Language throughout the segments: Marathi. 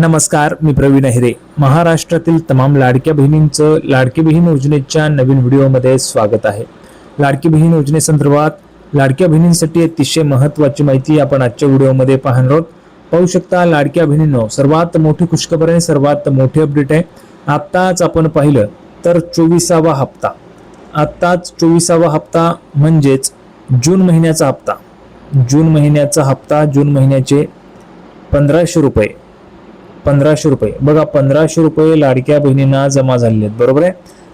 नमस्कार, मी प्रवीण अहिरे. महाराष्ट्रातील तमाम लाडक्या बहिणींचं लाडकी बहीण योजनेच्या नवीन व्हिडिओमध्ये स्वागत आहे. लाडकी बहीण योजनेसंदर्भात लाडक्या बहिणींसाठी अतिशय महत्त्वाची माहिती आपण आजच्या व्हिडिओमध्ये पाहणार आहोत. पाहू शकता लाडक्या बहिणींनो, सर्वात मोठी खुशखबर आहे, सर्वात मोठी अपडेट आहे. आत्ताच आपण पाहिलं तर 24वा हप्ता, आत्ताच 24वा हप्ता म्हणजेच जून महिन्याचा हप्ता, जून महिन्याचे 1500 रुपये बघा, 1500 रुपये लाडक्या बहिणींना जमा झाले आहेत. बरोबर आहे.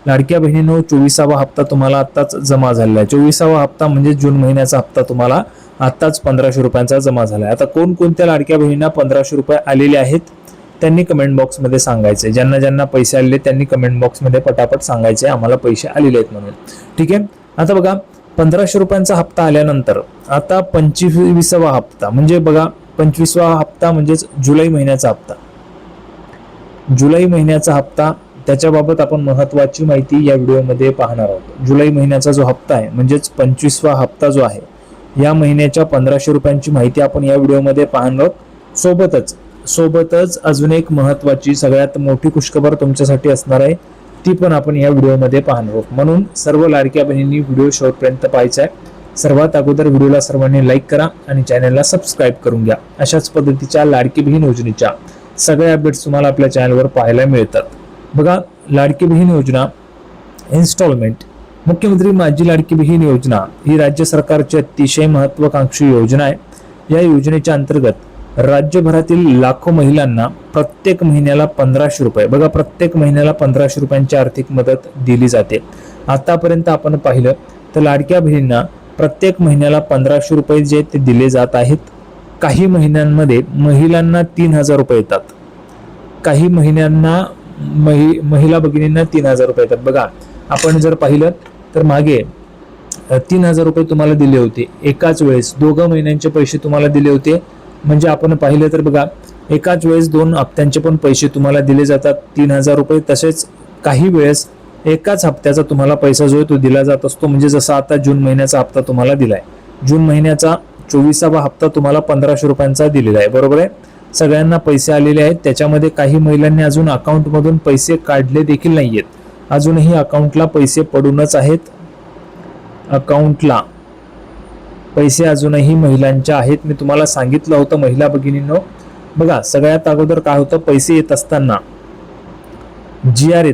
लाडक्या बहिणींनो, 24वा हप्ता तुम्हाला आत्ताच जमा झालेला आहे. 24वा हप्ता म्हणजे जून महिन्याचा हप्ता तुम्हाला आत्ताच 1500 रुपयांचा जमा झाला आहे. आता कोणकोणत्या लाडक्या बहिणींना 1500 रुपये आलेले आहेत त्यांनी कमेंट बॉक्समध्ये सांगायचे. ज्यांना ज्यांना पैसे आलेले त्यांनी कमेंट बॉक्समध्ये पटापट सांगायचे आम्हाला पैसे आलेले आहेत म्हणून. ठीक आहे. आता बघा, 1500 रुपयांचा हप्ता आल्यानंतर आता 25वा हप्ता म्हणजे बघा, 25वा हप्ता म्हणजेच जुलै महिन्याचा हप्ता, जुलै महिन्याचा हप्ता, त्याच्याबाबत आपण महत्त्वाची माहिती या व्हिडिओमध्ये पाहणार आहोत. जुलै महिन्याचा जो हप्ता आहे म्हणजेच 25वा हप्ता जो आहे, या महिन्याच्या 1500 रुपयांची माहिती आपण या व्हिडिओमध्ये पाहणार आहोत. सोबतच अजून एक महत्त्वाची सगळ्यात मोठी खुशखबर तुमच्यासाठी असणार आहे, ती पण आपण या व्हिडिओमध्ये पाहणार आहोत. म्हणून सर्व लाडक्या बहिणींनी व्हिडिओ शेवटपर्यंत पाहायचा आहे. सर्वात अगोदर व्हिडिओला सर्वांनी लाईक करा आणि चॅनलला सबस्क्राईब करून घ्या. अशाच पद्धतीच्या लाडकी बहीण योजनेच्या सगळे अपडेट्स तुम्हाला आपल्या चॅनलवर पाहायला मिळतात. बघा, लाडकी बहीण योजना इन्स्टॉलमेंट, मुख्यमंत्री माझी लाडकी बहीण योजना ही राज्य सरकारची अतिशय महत्त्वाकांक्षी योजना आहे. या योजनेच्या अंतर्गत राज्यभरातील लाखो महिलांना प्रत्येक महिन्याला 1500 रुपये, बघा, प्रत्येक महिन्याला 1500 रुपयांची आर्थिक मदत दिली जाते. आतापर्यंत आपण पाहिलं तर लाडक्या बहिणींना प्रत्येक महिन्याला 1500 रुपये जे ते दिले जात आहेत. काही महिन्यांमध्ये महिलांना 3000 रुपये येतात, काही महिन्यांना महिला भगिनींना 3000 रुपये येतात. बघा, आपण जर पाहिलं तर मागे 3000 रुपये तुम्हाला दिले होते एकाच वेळेस, 2 महिन्यांचे पैसे तुम्हाला दिले होते. म्हणजे आपण पाहिलं तर बघा, एकाच वेळेस 2 हप्त्यांचे पण पैसे तुम्हाला दिले जातात 3000 रुपये. तसेच काही वेळेस एकाच हप्त्याचा तुम्हाला पैसा जो आहे तो दिला जात असतो. म्हणजे जसा आता जून महिन्याचा हप्ता तुम्हाला दिलाय, जून महिन्याचा 24वा हप्ता तुम्हाला 1500 रुपयांचा दिलेला आहे. बरोबर आहे. सगळ्यांना पैसे आलेले आहेत. त्याच्यामध्ये काही महिलांनी अजून अकाउंटमधून पैसे काढले देखील नाहीयेत, अजूनही अकाउंटला पैसे पडूनच आहेत. अकाउंटला पैसे अजूनही महिलांच्या आहेत. मी तुम्हाला सांगितलं होतं महिला भगिनींनो. बघा, सगळ्यात अगोदर काय होतं, पैसे येत असताना GR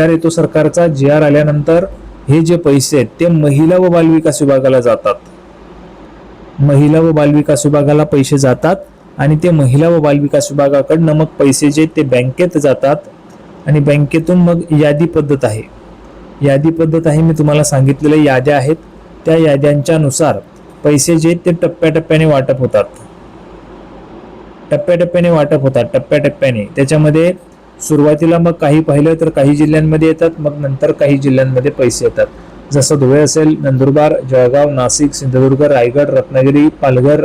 येतो सरकारचा. GR आल्यानंतर हे जे पैसे आहेत ते महिला व बालविकास विभागाला जातात. महिला व बालविकास विभागाला पैसे जातात आणि ते महिला व बालविकास विभागाकडनं मग पैसे जे ते बँकेत जातात आणि बँकेतून मग यादी पद्धत आहे. मी तुम्हाला सांगितलेल्या याद्या आहेत, त्या याद्यांच्या नुसार पैसे जे ते टप्प्याटप्प्याने वाटप होतात. टप्प्याटप्प्याने त्याच्यामध्ये सुरुवातीला मग काही पाहिलं तर काही जिल्ह्यांमध्ये येतात, मग नंतर काही जिल्ह्यांमध्ये पैसे येतात. जसं धुळे असेल, नंदुरबार, जळगाव, नाशिक, सिंधुदुर्ग, रायगड, रत्नागिरी, पालघर,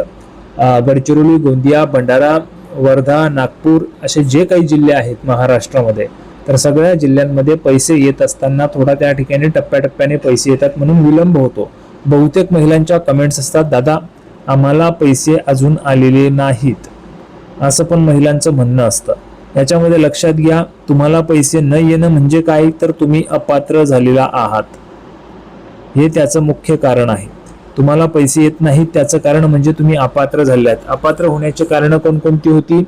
गडचिरोली, गोंदिया, भंडारा, वर्धा, नागपूर असे जे काही जिल्हे आहेत महाराष्ट्रामध्ये, तर सगळ्या जिल्ह्यांमध्ये पैसे येत असताना थोडा त्या ठिकाणी टप्प्याटप्प्याने पैसे येतात म्हणून विलंब होतो. बहुतेक महिलांच्या कमेंट्स असतात, दादा आम्हाला पैसे अजून आलेले नाहीत, असं पण महिलांचं म्हणणं असतं. याच्यामध्ये लक्षात घ्या, तुम्हाला पैसे न येणं म्हणजे काय, तर तुम्ही अपात्र झालेला आहात, हे त्याचं मुख्य कारण आहे. तुम्हाला पैसे येत नाहीत त्याचं कारण म्हणजे तुम्ही अपात्र झाले आहात. अपात्र होण्याची कारणं कोणकोणती होती?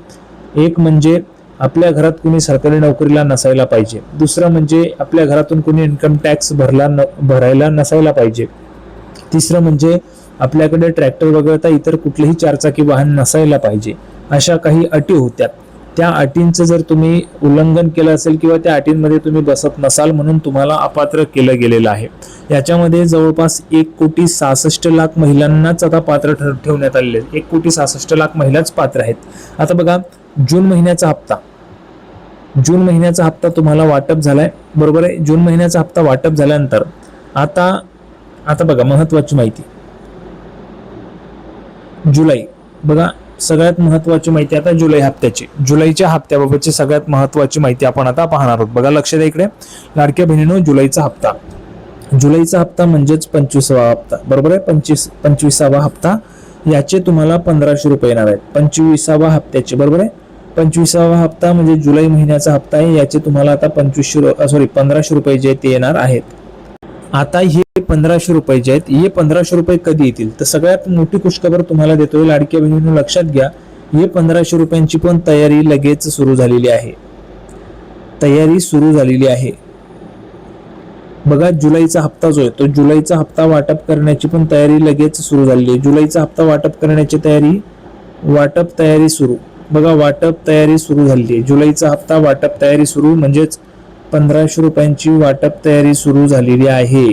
एक म्हणजे आपल्या घरात कुणी सरकारी नोकरीला नसायला पाहिजे. दुसरं म्हणजे आपल्या घरातून कुणी इन्कम टॅक्स भरायला नसायला पाहिजे. तिसरं म्हणजे आपल्याकडे ट्रॅक्टर वगळता इतर कुठलेही 4 चाकी वाहन नसायला पाहिजे. अशा काही अटी होत्या. त्या अटींचं जर तुम्ही उल्लंघन केलं असेल किंवा त्या अटींमध्ये तुम्ही बसत नसाल म्हणून तुम्हाला अपात्र केलं गेलेलं आहे. याच्यामध्ये जवळपास 1,66,00,000 महिलांनाच आता पात्र ठेवण्यात आलेले आहेत. 1,66,00,000 महिलाच पात्र आहेत. आता बघा, जून महिन्याचा हप्ता तुम्हाला वाटप झालाय. बरोबर आहे. जून महिन्याचा हप्ता वाटप झाल्यानंतर आता बघा, महत्वाची माहिती, जुलै, बघा, सगळ्यात महत्वाची माहिती आता जुलै हप्त्याची, जुलैच्या हप्त्याबाबतची सगळ्यात महत्वाची माहिती आपण आता पाहणार आहोत. बघा, लक्ष द्या इकडे लाडक्या बहिणींनो. जुलैचा हप्ता म्हणजेच 25वा हप्ता. बरोबर आहे. 25वा हप्ता, याचे तुम्हाला 1500 रुपये येणार आहेत 25व्या हप्त्याचे. बरोबर आहे. 25वा हप्ता म्हणजे जुलै महिन्याचा हप्ता आहे, याचे तुम्हाला आता 1500 रुपये जे ते येणार आहेत. आता हे 1500 रुपये जे आहेत, हे 1500 रुपये कधी येतील, तर सगळ्यात मोठी खुशखबर तुम्हाला देतोय लाडक्या बहिणींनो, लक्षात घ्या. हे 1500 रुपयांची पण तयारी लगेच सुरू झालेली आहे. तयारी सुरू झालेली आहे बघा. जुलैचा हप्ता जो आहे तो जुलैचा हप्ता वाटप करण्याची पण तयारी लगेच सुरू झालेली आहे. जुलैचा हप्ता वाटप करण्याची वाटप तयारी सुरू बघा. वाटप तयारी सुरू झालेली आहे. जुलैचा हप्ता वाटप तयारी सुरू म्हणजेच 1500 रुपयांची वाटप तयारी सुरू झालेली आहे.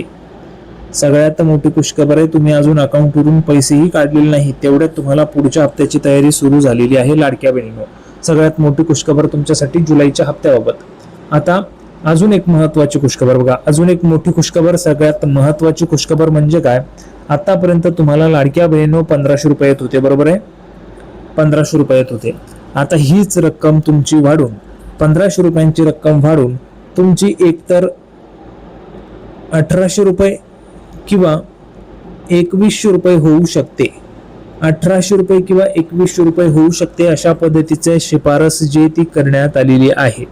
सगळ्यात मोठी खुशखबर आहे, तुम्ही अजून अकाउंटवरून पैसेही काढलेले नाही, तेवढ्यात तुम्हाला पुढच्या हप्त्याची तयारी सुरू झालेली आहे लाडक्या बहिणींनो. सगळ्यात मोठी खुशखबर तुमच्यासाठी जुलैच्या हप्त्याबाबत. आता अजून एक महत्वाची खुशखबर बघा. अजून एक मोठी खुशखबर, सगळ्यात महत्वाची खुशखबर म्हणजे काय, आतापर्यंत तुम्हाला लाडक्या बहिणींनो 1500 रुपये येत होते, बरोबर आहे. 1500 रुपये येत होते. आता हीच रक्कम तुमची वाढून 1500 रुपयांची रक्कम वाढून तुमची एकतर 1800 रुपये किंवा 2100 रुपये होऊ शकते. 1800 रुपये किंवा 2100 रुपये होऊ शकते, अशा पद्धतीचे शिफारस जी ती करण्यात आलेली आहे.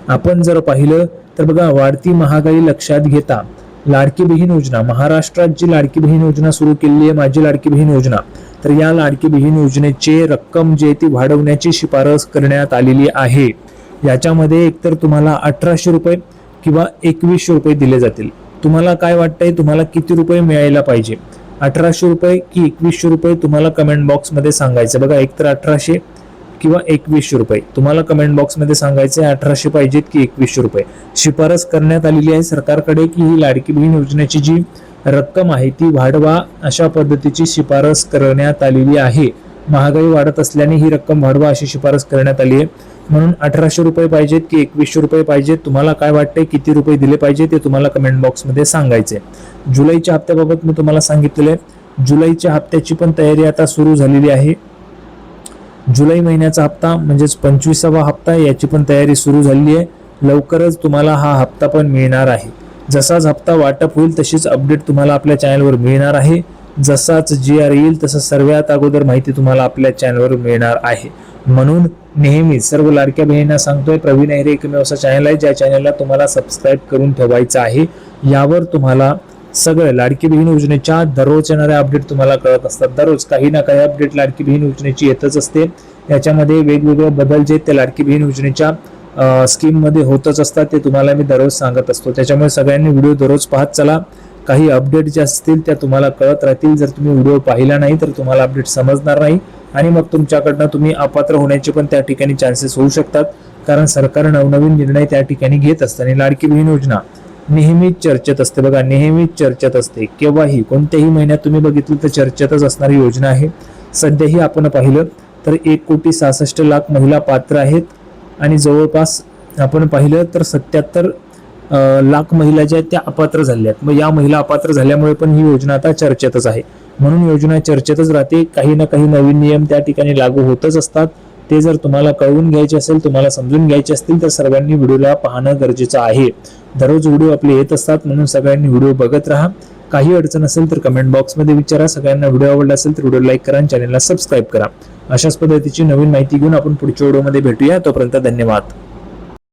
आपण जर पाहिलं तर बघा, वाढती महागाई लक्षात घेता लाडकी बहीण योजना, महाराष्ट्रात जी लाडकी बहीण योजना सुरू केलेली आहे, माझी लाडकी बहीण योजना, तर या लाडकी बहीण योजनेची रक्कम जी ती वाढवण्याची शिफारस करण्यात आलेली आहे. याच्यामध्ये एकतर तुम्हाला 1800 रुपये किंवा 2100 रुपये दिले जातील. तुम्हाला काय वाटतंय, तुम्हाला किती रुपये मिळायला पाहिजे, 1800 रुपये की 2100 रुपये, तुम्हाला कमेंट बॉक्समध्ये सांगायचं. बघा, एकतर 1800 किंवा 2100 रुपये तुम्हाला कमेंट बॉक्समध्ये सांगायचे. 1800 पाहिजेत की 2100 रुपये. शिफारस करण्यात आलेली आहे सरकारकडे की ही लाडकी बहीण योजनेची जी रक्कम आहे ती वाढवा, अशा पद्धतीची शिफारस करण्यात आलेली आहे. महागाई वाढत असल्याने ही रक्कम वाढवा अशी शिफारस करण्यात आली आहे. म्हणून 1800 रुपये पाहिजेत की 2100 रुपये पाहिजेत, तुम्हाला काय वाटते, किती रुपये दिले पाहिजे ते तुम्हाला कमेंट बॉक्समध्ये सांगायचे. जुलैच्या हप्त्याबाबत मी तुम्हाला सांगितलेले, जुलैच्या हप्त्याची पण तयारी आता सुरू झालेली आहे. जुलै महिन्याचा हप्ता म्हणजेच 25वा हप्ता, याची पण तयारी सुरू झालेली आहे. लवकरच तुम्हाला हा हप्ता पण मिळणार आहे. जसाच हप्ता वाटप होईल तशीच अपडेट तुम्हाला आपल्या चॅनलवर मिळणार आहे. जसाच GR येईल तसं सर्वात अगोदर माहिती तुम्हाला आपल्या चॅनलवर मिळणार आहे. म्हणून नेहमी सर्व लाडक्या बहिणींना सांगतोय, प्रवीण अहिरे एकमेव असा चॅनल आहे ज्या चॅनलला तुम्हाला सबस्क्राईब करून ठेवायचं आहे. यावर तुम्हाला सगळं लाडकी बहीण योजनेच्या दररोज येणाऱ्या अपडेट तुम्हाला कळत असतात. दररोज काही ना काही अपडेट लाडकी बहीण योजनेची येतच असते. याच्यामध्ये वेगवेगळे बदल जे ते लाडकी बहीण योजनेच्या स्कीम मध्ये होतच असतात, ते तुम्हाला मी दररोज सांगत असतो. त्याच्यामुळे सगळ्यांनी व्हिडिओ दररोज पाहत चला. काही अपडेट जे असतील त्या तुम्हाला कळत राहतील. जर तुम्ही व्हिडिओ पाहिला नाही तर तुम्हाला अपडेट समजणार नाही आणि मग तुमच्याकडनं तुम्ही अपात्र होण्याचे पण त्या ठिकाणी चान्सेस होऊ शकतात. कारण सरकार नवनवीन निर्णय त्या ठिकाणी घेत असतं आणि लाडकी बहीण योजना नेहमीच चर्चेत असते. बघा, नेहमीच चर्चेत असते. केव्हाही कोणत्याही महिन्यात तुम्ही बघितलं तर चर्चेतच असणारी योजना आहे. सध्याही आपण पाहिलं तर 1,66,00,000 महिला पात्र आहेत आणि जवळपास आपण पाहिलं तर 77 लाख महिला ज्या आहेत त्या अपात्र झाल्या आहेत. मग या महिला अपात्र झाल्यामुळे पण ही योजना आता चर्चेतच आहे. म्हणून योजना चर्चेतच राहते. काही ना काही नवीन नियम त्या ठिकाणी लागू होतच असतात. ते जर तुम्हाला कळवून घ्यायचे असेल, तुम्हाला समजून घ्यायचे असतील तर सर्वांनी व्हिडिओला पाहणं गरजेचं आहे. दररोज व्हिडिओ आपले येत असतात, म्हणून सगळ्यांनी व्हिडिओ बघत राहा. काही अडचण असेल तर कमेंट बॉक्समध्ये विचारा. सगळ्यांना व्हिडिओ आवडला असेल तर व्हिडिओ लाईक करा आणि चॅनलला सबस्क्राईब करा. अशाच पद्धतीची नवीन माहिती घेऊन आपण पुढच्या व्हिडिओमध्ये भेटूया. तोपर्यंत धन्यवाद.